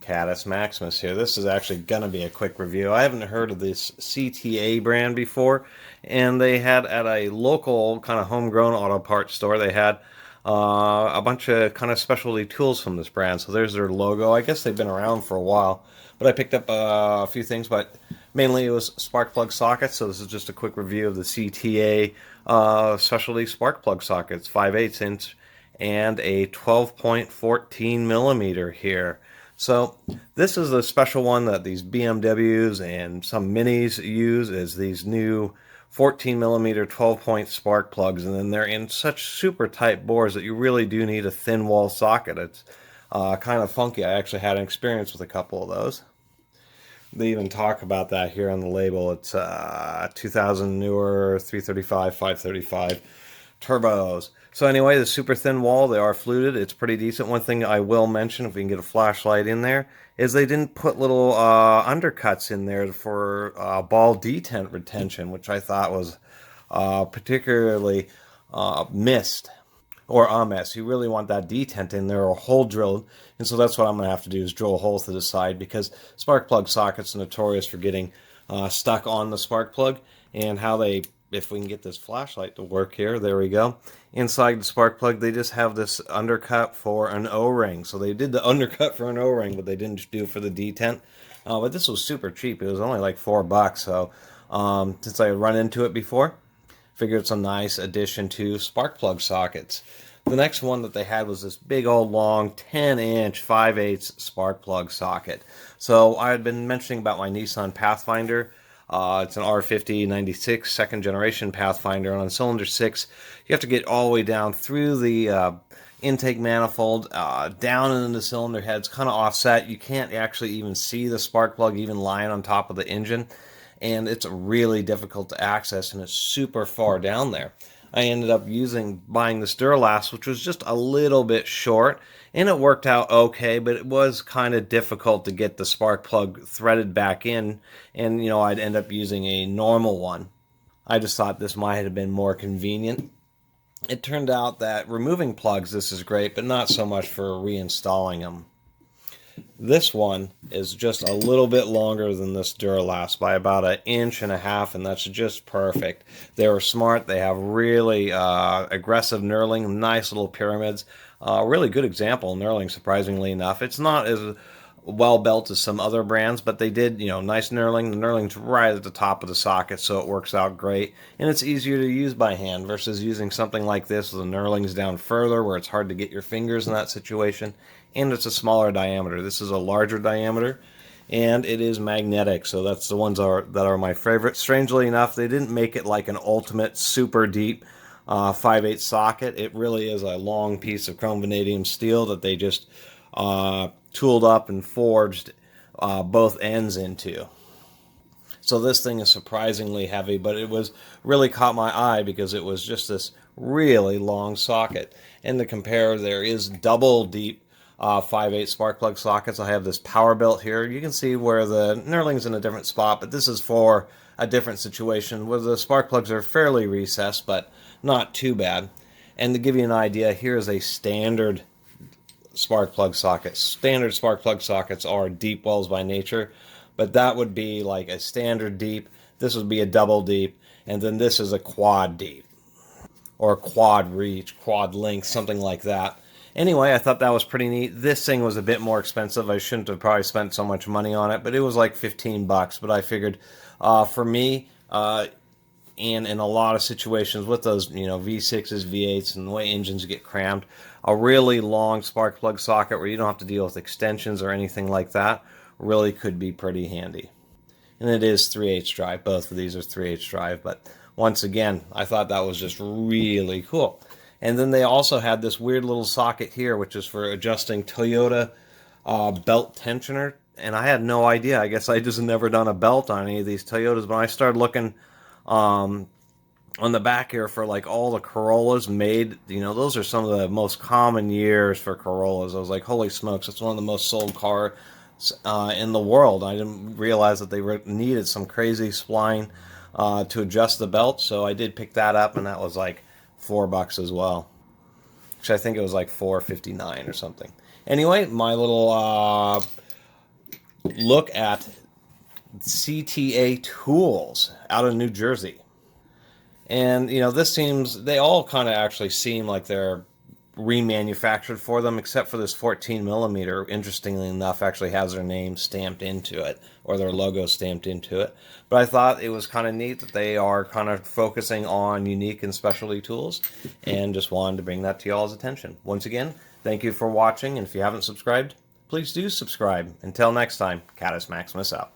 Caddis Maximus here. This is actually going to be a quick review. I haven't heard of this CTA brand before, and they had at a local kind of homegrown auto parts store, they had a bunch of kind of specialty tools from this brand. So there's their logo. I guess they've been around for a while, but I picked up a few things, but mainly it was spark plug sockets. So this is just a quick review of the CTA specialty spark plug sockets, 5/8 inch and a 12.14 millimeter here. So this is a special one that these BMWs and some Minis use, is these new 14 millimeter 12-point spark plugs, and then they're in such super tight bores that you really do need a thin wall socket. It's kind of funky. I actually had an experience with a couple of those. They even talk about that here on the label. It's 2000 newer 335, 535 turbos. So anyway, the super thin wall, they are fluted. It's pretty decent. One thing I will mention, if we can get a flashlight in there, is they didn't put little undercuts in there for ball detent retention, which I thought was particularly missed, or a mess. You really want that detent in there, or hole drilled, and so that's what I'm going to have to do, is drill a hole to the side, because spark plug sockets are notorious for getting stuck on the spark plug. And how they, if we can get this flashlight to work here, there we go. Inside the spark plug, they just have this undercut for an O-ring. So they did the undercut for an O-ring, but they didn't do it for the detent. But this was super cheap. It was only like $4. So since I had run into it before, figured it's a nice addition to spark plug sockets. The next one that they had was this big old long 10-inch 5/8 spark plug socket. So I had been mentioning about my Nissan Pathfinder. It's an R50 96 second generation Pathfinder, and on cylinder 6 you have to get all the way down through the intake manifold, down into the cylinder head. It's kind of offset. You can't actually even see the spark plug even lying on top of the engine, and it's really difficult to access, and it's super far down there. I ended up buying this Duralast, which was just a little bit short, and it worked out okay, but it was kind of difficult to get the spark plug threaded back in, and I'd end up using a normal one. I just thought this might have been more convenient. It turned out that removing plugs, this is great, but not so much for reinstalling them. This one is just a little bit longer than this Duralast by about 1.5 inches, and that's just perfect. They were smart. They have really aggressive knurling, nice little pyramids. Really good example of knurling, surprisingly enough. It's not as well built as some other brands, but they did, nice knurling. The knurling's right at the top of the socket, so it works out great. And it's easier to use by hand versus using something like this with the knurlings down further, where it's hard to get your fingers in that situation. And it's a smaller diameter. This is a larger diameter, and it is magnetic, so that's the ones that are my favorite. Strangely enough, they didn't make it like an ultimate super deep 5/8 socket. It really is a long piece of chrome vanadium steel that they just tooled up and forged both ends into. So this thing is surprisingly heavy, but it was really caught my eye because it was just this really long socket. And to compare, there is double deep 5/8 spark plug sockets. I have this power belt here. You can see where the knurling's in a different spot, but this is for a different situation where the spark plugs are fairly recessed, but not too bad. And to give you an idea, here is a standard spark plug socket. Standard spark plug sockets are deep wells by nature, but that would be like a standard deep. This would be a double deep, and then this is a quad deep, or quad reach, quad length, something like that. Anyway, I thought that was pretty neat. This thing was a bit more expensive. I shouldn't have probably spent so much money on it, but it was like $15. But I figured for me, and in a lot of situations with those V6s, V8s, and the way engines get crammed, a really long spark plug socket where you don't have to deal with extensions or anything like that really could be pretty handy. And it is 3/8 drive. Both of these are 3/8 drive, but once again, I thought that was just really cool. And then they also had this weird little socket here, which is for adjusting Toyota belt tensioner. And I had no idea. I guess I just never done a belt on any of these Toyotas. But I started looking on the back here for like all the Corollas made. Those are some of the most common years for Corollas. I was like, holy smokes, it's one of the most sold cars in the world. I didn't realize that they needed some crazy spline to adjust the belt. So I did pick that up, and that was like $4 as well. Actually, I think it was like $4.59 or something. Anyway, my little look at CTA tools out of New Jersey. And, they all kind of actually seem like they're remanufactured for them, except for this 14 millimeter, interestingly enough, actually has their name stamped into it, or their logo stamped into it. But I thought it was kind of neat that they are kind of focusing on unique and specialty tools, and just wanted to bring that to y'all's attention. Once again, thank you for watching, and if you haven't subscribed, please do subscribe. Until next time, Catus Maximus out.